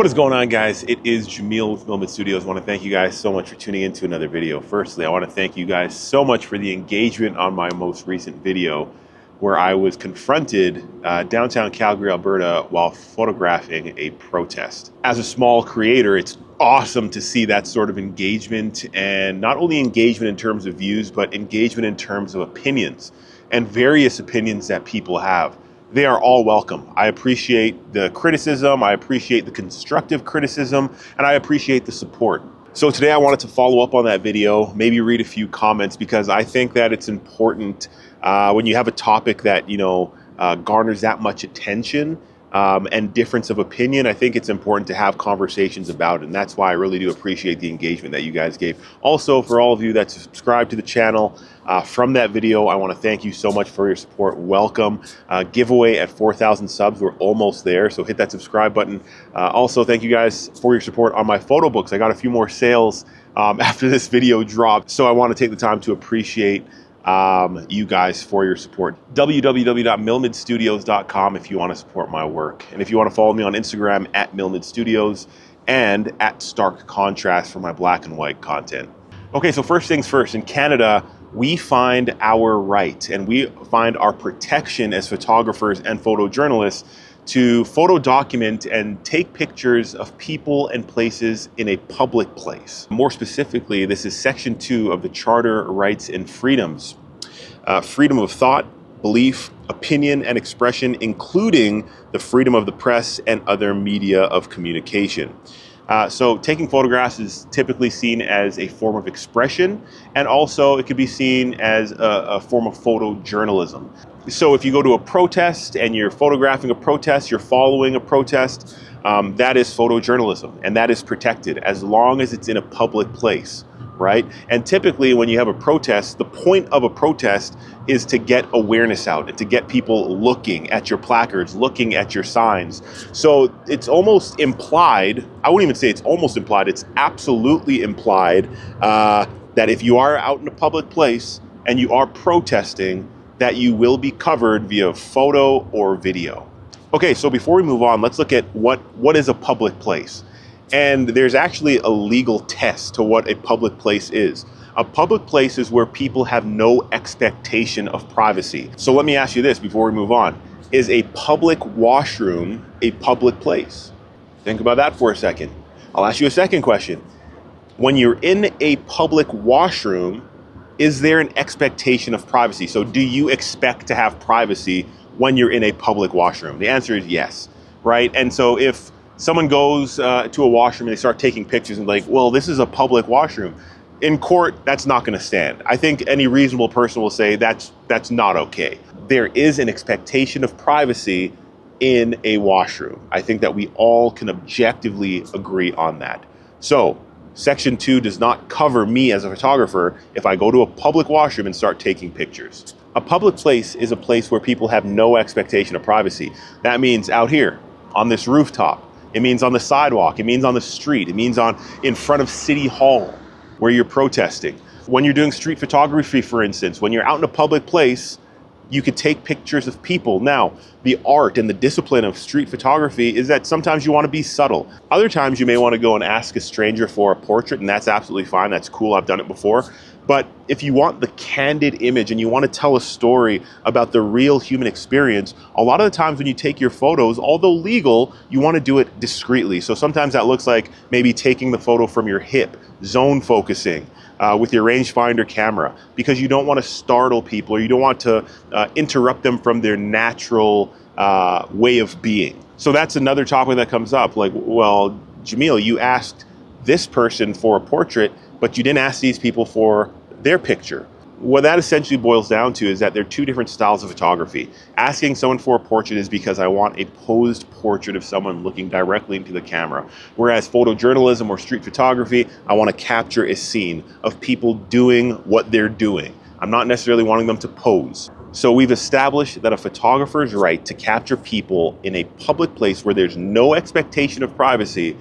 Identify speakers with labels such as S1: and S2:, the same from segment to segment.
S1: What is going on, guys? It is Jamil with MILMID Studios. I want to thank you guys so much for tuning into another video. Firstly, I want to thank you guys so much for the engagement on my most recent video where I was confronted downtown Calgary, Alberta while photographing a protest. As a small creator, it's awesome to see that sort of engagement, and not only engagement in terms of views, but engagement in terms of opinions and various opinions that people have. They are all welcome. I appreciate the criticism, I appreciate the constructive criticism, and I appreciate the support. So today I wanted to follow up on that video, maybe read a few comments, because I think that it's important when you have a topic that, garners that much attention and difference of opinion. I think it's important to have conversations about it, and that's why I really do appreciate the engagement that you guys gave. Also, for all of you that subscribe to the channel from that video, I want to thank you so much for your support. Welcome. Giveaway at 4,000 subs. We're almost there, so hit that subscribe button. Also, thank you guys for your support on my photo books. I got a few more sales after this video dropped, so I want to take the time to appreciate you guys for your support. www.milmidstudios.com if you want to support my work. And if you want to follow me on Instagram at MILMID Studios and at Stark Contrast for my black and white content. Okay, so first things first, in Canada, we find our right and we find our protection as photographers and photojournalists to photo document and take pictures of people and places in a public place. More specifically, this is Section 2 of the Charter Rights and Freedoms. Freedom of thought, belief, opinion, and expression, including the freedom of the press and other media of communication. So taking photographs is typically seen as a form of expression, and also it could be seen as a form of photojournalism. So if you go to a protest and you're photographing a protest, you're following a protest, that is photojournalism, and that is protected as long as it's in a public place, right? And typically when you have a protest, the point of a protest is to get awareness out and to get people looking at your placards, looking at your signs. So it's almost implied, I wouldn't even say it's almost implied, it's absolutely implied that if you are out in a public place and you are protesting, that you will be covered via photo or video. Okay, so before we move on, let's look at what is a public place. And there's actually a legal test to what a public place is. A public place is where people have no expectation of privacy. So let me ask you this before we move on. Is a public washroom a public place? Think about that for a second. I'll ask you a second question. When you're in a public washroom, is there an expectation of privacy? So do you expect to have privacy when you're in a public washroom? The answer is yes, right? And so if someone goes to a washroom and they start taking pictures and like, well, this is a public washroom. In court, that's not going to stand. I think any reasonable person will say that's not okay. There is an expectation of privacy in a washroom. I think that we all can objectively agree on that. So Section 2 does not cover me as a photographer if I go to a public washroom and start taking pictures. A public place is a place where people have no expectation of privacy. That means out here, on this rooftop. It means on the sidewalk. It means on the street. It means in front of City Hall where you're protesting. When you're doing street photography, for instance, when you're out in a public place, you could take pictures of people. Now, the art and the discipline of street photography is that sometimes you want to be subtle. Other times you may want to go and ask a stranger for a portrait, and that's absolutely fine. That's cool. I've done it before. But if you want the candid image and you want to tell a story about the real human experience, a lot of the times when you take your photos, although legal, you want to do it discreetly. So sometimes that looks like maybe taking the photo from your hip, zone focusing, with your rangefinder camera, because you don't want to startle people or you don't want to interrupt them from their natural way of being. So that's another topic that comes up. Like, well, Jamil, you asked this person for a portrait, but you didn't ask these people for their picture. What that essentially boils down to is that there are two different styles of photography. Asking someone for a portrait is because I want a posed portrait of someone looking directly into the camera. Whereas photojournalism or street photography, I want to capture a scene of people doing what they're doing. I'm not necessarily wanting them to pose. So we've established that a photographer's right to capture people in a public place where there's no expectation of privacy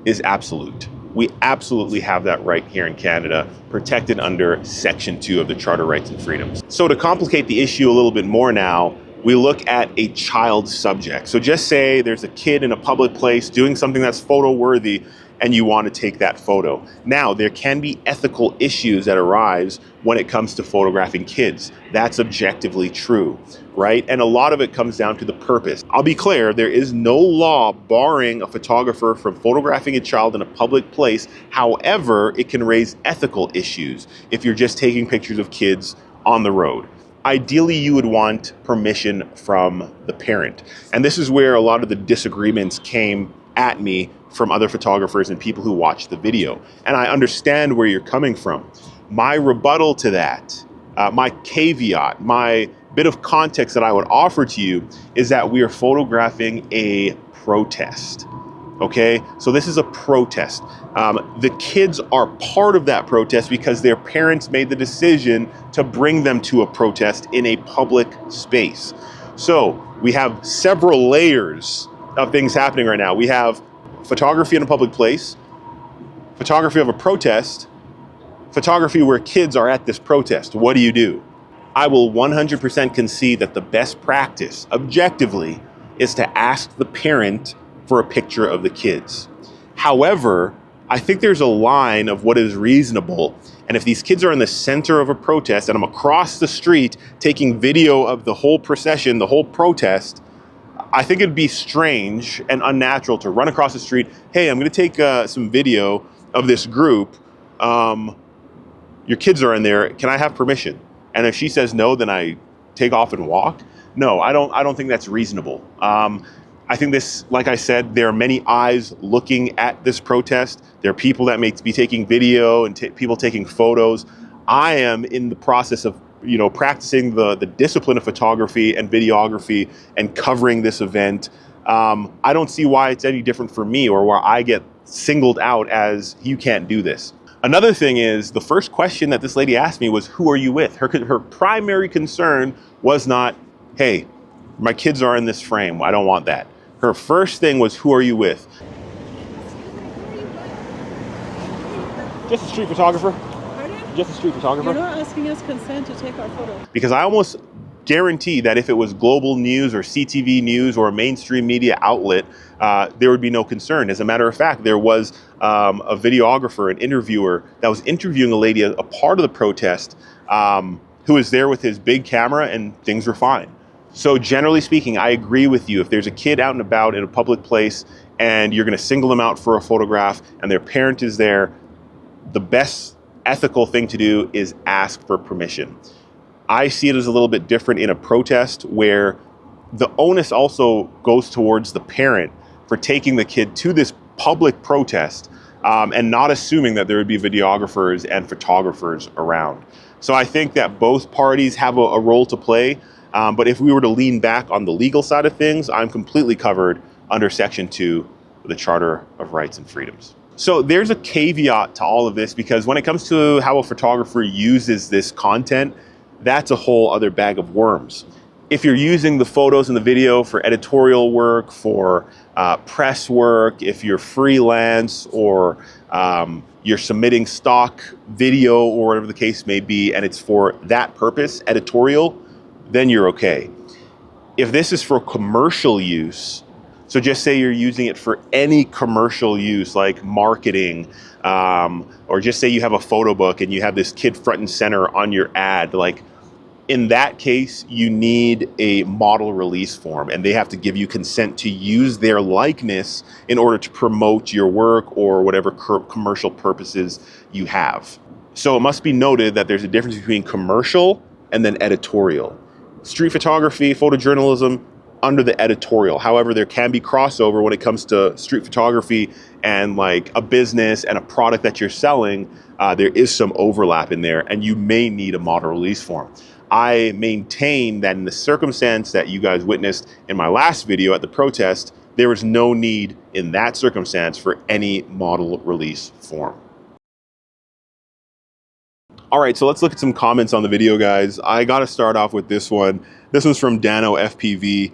S1: is absolute. We absolutely have that right here in Canada, protected under Section 2 of the Charter Rights and Freedoms. So to complicate the issue a little bit more now, we look at a child subject. So just say there's a kid in a public place doing something that's photo worthy and you want to take that photo. Now, there can be ethical issues that arise when it comes to photographing kids. That's objectively true, right? And a lot of it comes down to the purpose. I'll be clear, there is no law barring a photographer from photographing a child in a public place. However, it can raise ethical issues if you're just taking pictures of kids on the road. Ideally, you would want permission from the parent. And this is where a lot of the disagreements came at me from other photographers and people who watched the video. And I understand where you're coming from. My rebuttal to that, my caveat, my bit of context that I would offer to you is that we are photographing a protest. Okay, so this is a protest. The kids are part of that protest because their parents made the decision to bring them to a protest in a public space. So we have several layers of things happening right now. We have photography in a public place, photography of a protest, photography where kids are at this protest. What do? I will 100% concede that the best practice, objectively, is to ask the parent for a picture of the kids. However, I think there's a line of what is reasonable. And if these kids are in the center of a protest and I'm across the street taking video of the whole procession, the whole protest, I think it'd be strange and unnatural to run across the street. Hey, I'm going to take some video of this group. Your kids are in there. Can I have permission? And if she says no, then I take off and walk. No, I don't think that's reasonable. I think this, like I said, there are many eyes looking at this protest. There are people that may be taking video and people taking photos. I am in the process of, practicing the discipline of photography and videography and covering this event. I don't see why it's any different for me or where I get singled out as you can't do this. Another thing is the first question that this lady asked me was, who are you with? Her primary concern was not, hey, my kids are in this frame. I don't want that. Her first thing was, who are you with? Just a street photographer.
S2: Pardon?
S1: Just a street photographer.
S2: You're not asking us consent to take our photo.
S1: Because I almost guarantee that if it was global news or CTV news or a mainstream media outlet, there would be no concern. As a matter of fact, there was a videographer, an interviewer that was interviewing a lady, a part of the protest, who was there with his big camera, and things were fine. So generally speaking, I agree with you. If there's a kid out and about in a public place and you're going to single them out for a photograph and their parent is there, the best ethical thing to do is ask for permission. I see it as a little bit different in a protest where the onus also goes towards the parent for taking the kid to this public protest and not assuming that there would be videographers and photographers around. So I think that both parties have a role to play. But if we were to lean back on the legal side of things, I'm completely covered under Section 2 of the Charter of Rights and Freedoms. So there's a caveat to all of this, because when it comes to how a photographer uses this content, that's a whole other bag of worms. If you're using the photos and the video for editorial work, for press work, if you're freelance or you're submitting stock video or whatever the case may be, and it's for that purpose, editorial, then you're okay. If this is for commercial use, so just say you're using it for any commercial use like marketing, or just say you have a photo book and you have this kid front and center on your ad, like in that case, you need a model release form and they have to give you consent to use their likeness in order to promote your work or whatever commercial purposes you have. So it must be noted that there's a difference between commercial and then editorial. Street photography, photojournalism, under the editorial. However, there can be crossover when it comes to street photography and like a business and a product that you're selling. There is some overlap in there and you may need a model release form. I maintain that in the circumstance that you guys witnessed in my last video at the protest, there was no need in that circumstance for any model release form. All right, so let's look at some comments on the video, guys. I got to start off with this one. This was from Dano FPV.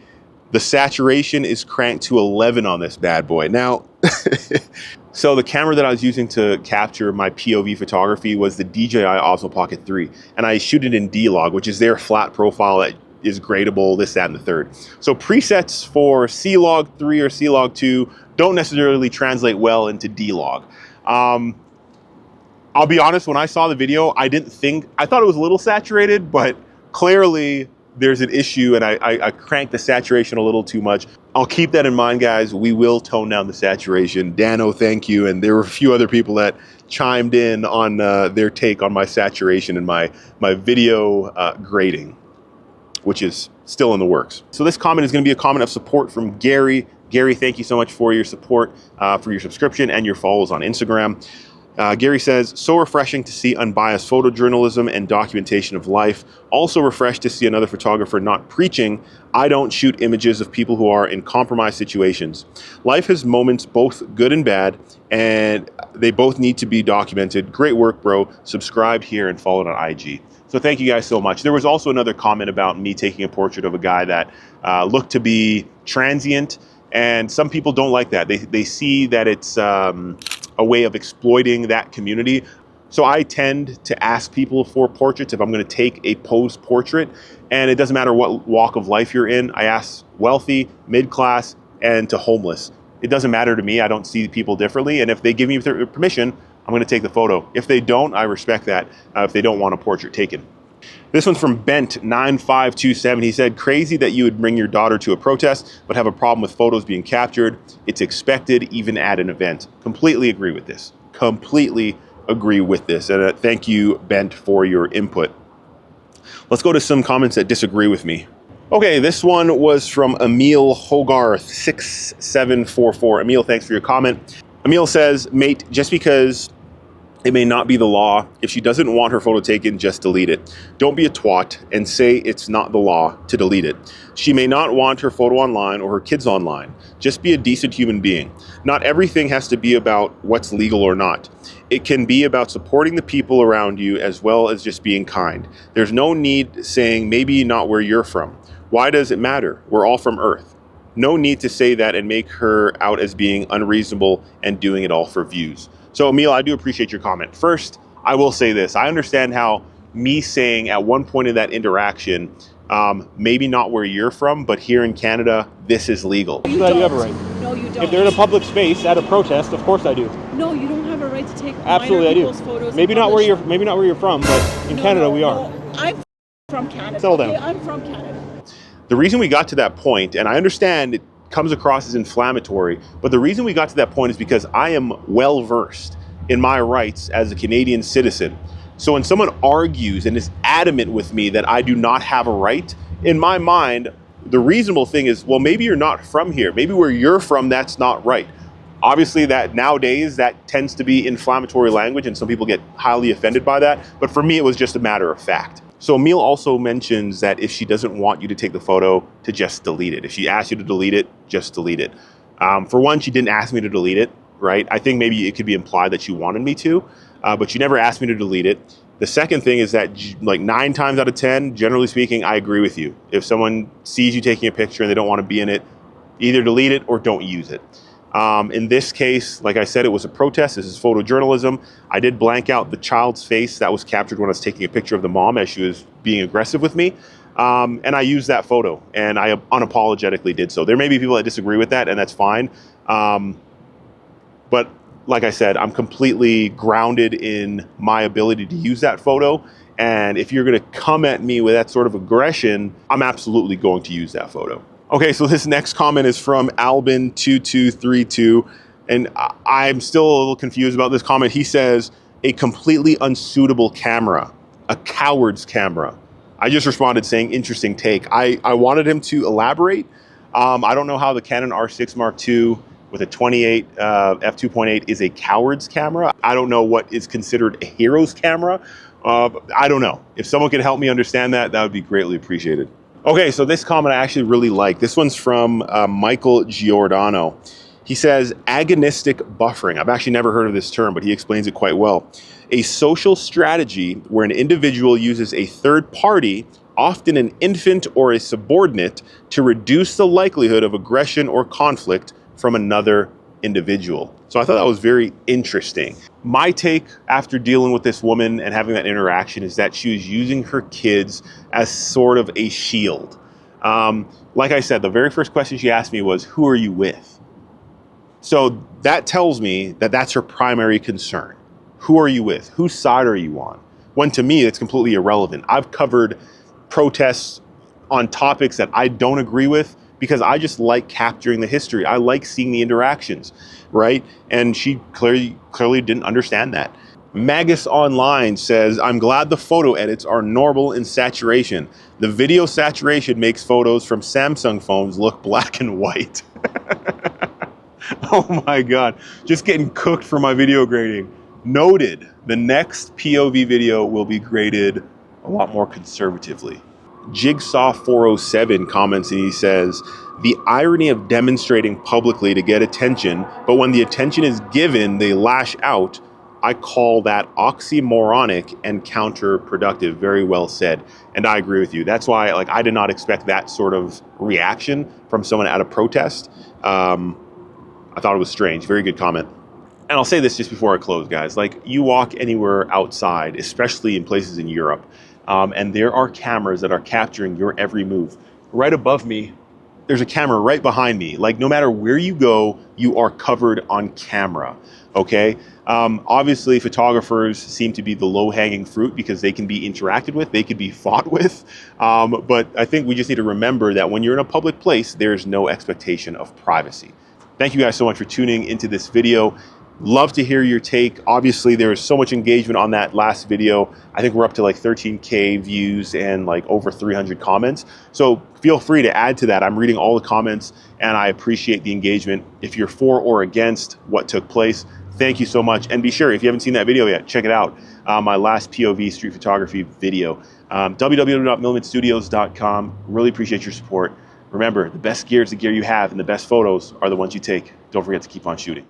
S1: The saturation is cranked to 11 on this bad boy. Now, so the camera that I was using to capture my POV photography was the DJI Osmo Pocket 3, and I shoot it in D-Log, which is their flat profile that is gradable, this, that, and the third. So presets for C-Log 3 or C-Log 2 don't necessarily translate well into D-Log. I'll be honest, when I saw the video, I thought it was a little saturated, but clearly there's an issue and I cranked the saturation a little too much. I'll keep that in mind, guys. We will tone down the saturation. Dano, thank you. And there were a few other people that chimed in on their take on my saturation and my video grading, which is still in the works. So this comment is going to be a comment of support from Gary. Gary, thank you so much for your support, for your subscription and your follows on Instagram. Gary says, so refreshing to see unbiased photojournalism and documentation of life. Also refreshed to see another photographer not preaching, I don't shoot images of people who are in compromised situations. Life has moments both good and bad, and they both need to be documented. Great work, bro. Subscribe here and follow it on IG. So thank you guys so much. There was also another comment about me taking a portrait of a guy that looked to be transient, and some people don't like that. They see that it's a way of exploiting that community. So I tend to ask people for portraits if I'm going to take a posed portrait, and it doesn't matter what walk of life you're in. I ask wealthy, mid-class, and to homeless. It doesn't matter to me. I don't see people differently, and if they give me their permission, I'm going to take the photo. If they don't, I respect that, if they don't want a portrait taken. This one's from Bent9527. He said, crazy that you would bring your daughter to a protest, but have a problem with photos being captured. It's expected even at an event. Completely agree with this. Completely agree with this. And thank you, Bent, for your input. Let's go to some comments that disagree with me. Okay, this one was from Emil Hogarth, 6744. Emil, thanks for your comment. Emil says, mate, just because it may not be the law, if she doesn't want her photo taken, just delete it. Don't be a twat and say it's not the law to delete it. She may not want her photo online or her kids online. Just be a decent human being. Not everything has to be about what's legal or not. It can be about supporting the people around you as well as just being kind. There's no need saying maybe not where you're from. Why does it matter? We're all from Earth. No need to say that and make her out as being unreasonable and doing it all for views. So Emil, I do appreciate your comment. First, I will say this. I understand how me saying at one point in that interaction, maybe not where you're from, but here in Canada, this is legal.
S2: You
S3: You have a
S2: don't.
S3: right.
S2: No, you don't.
S3: If they're in a public space at a protest, of course I do.
S2: No, you don't have a right to take
S3: Absolutely, I
S2: minor
S3: do.
S2: people's photos.
S3: Maybe
S2: and
S3: not where
S2: publish
S3: you're from, but in
S2: them.
S3: Canada we are.
S2: No, I'm from Canada.
S3: Settle down.
S2: Okay, I'm from Canada.
S1: The reason we got to that point, and I understand it comes across as inflammatory, but the reason we got to that point is because I am well versed in my rights as a Canadian citizen. So when someone argues and is adamant with me that I do not have a right, in my mind, the reasonable thing is, well, maybe you're not from here. Maybe where you're from, that's not right. Obviously, that nowadays, that tends to be inflammatory language and some people get highly offended by that. But for me, it was just a matter of fact. So Emil also mentions that if she doesn't want you to take the photo, to just delete it. If she asks you to delete it, just delete it. For one, she didn't ask me to delete it, right? I think maybe it could be implied that she wanted me to, but she never asked me to delete it. The second thing is that like 9 times out of 10, generally speaking, I agree with you. If someone sees you taking a picture and they don't want to be in it, either delete it or don't use it. In this case, like I said, it was a protest. This is photojournalism. I did blank out the child's face that was captured when I was taking a picture of the mom as she was being aggressive with me. And I used that photo and I unapologetically did so. There may be people that disagree with that and that's fine. But like I said, I'm completely grounded in my ability to use that photo. And if you're going to come at me with that sort of aggression, I'm absolutely going to use that photo. Okay, so this next comment is from Albin2232. And I'm still a little confused about this comment. He says, a completely unsuitable camera, a coward's camera. I just responded saying, interesting take. I wanted him to elaborate. I don't know how the Canon R6 Mark II with a 28 f2.8 is a coward's camera. I don't know what is considered a hero's camera. I don't know. If someone could help me understand that, that would be greatly appreciated. Okay, so this comment I actually really like. This one's from Michael Giordano. He says, agonistic buffering. I've actually never heard of this term, but he explains it quite well. A social strategy where an individual uses a third party, often an infant or a subordinate, to reduce the likelihood of aggression or conflict from another individual. So I thought that was very interesting. My take after dealing with this woman and having that interaction is that she was using her kids as sort of a shield. Like I said, the very first question she asked me was, who are you with? So that tells me that that's her primary concern. Who are you with? Whose side are you on? When to me, it's completely irrelevant. I've covered protests on topics that I don't agree with because I just like capturing the history. I like seeing the interactions, right? And she clearly didn't understand that. Magus Online says, I'm glad the photo edits are normal in saturation. The video saturation makes photos from Samsung phones look black and white. Oh my God, just getting cooked for my video grading. Noted, the next POV video will be graded a lot more conservatively. Jigsaw 407 comments and he says, the irony of demonstrating publicly to get attention, but when the attention is given, they lash out. I call that oxymoronic and counterproductive. Very well said. And I agree with you. That's why I did not expect that sort of reaction from someone at a protest. I thought it was strange. Very good comment. And I'll say this just before I close, guys. You walk anywhere outside, especially in places in Europe, and there are cameras that are capturing your every move. Right above me, there's a camera right behind me. No matter where you go, you are covered on camera, okay? Obviously, photographers seem to be the low-hanging fruit because they can be interacted with, they could be fought with. But I think we just need to remember that when you're in a public place, there's no expectation of privacy. Thank you guys so much for tuning into this video. Love to hear your take. Obviously, there was so much engagement on that last video. I think we're up to 13K views and over 300 comments. So feel free to add to that. I'm reading all the comments and I appreciate the engagement. If you're for or against what took place, thank you so much. And be sure, if you haven't seen that video yet, check it out. My last POV street photography video. www.milmidstudios.com. Really appreciate your support. Remember, the best gear is the gear you have and the best photos are the ones you take. Don't forget to keep on shooting.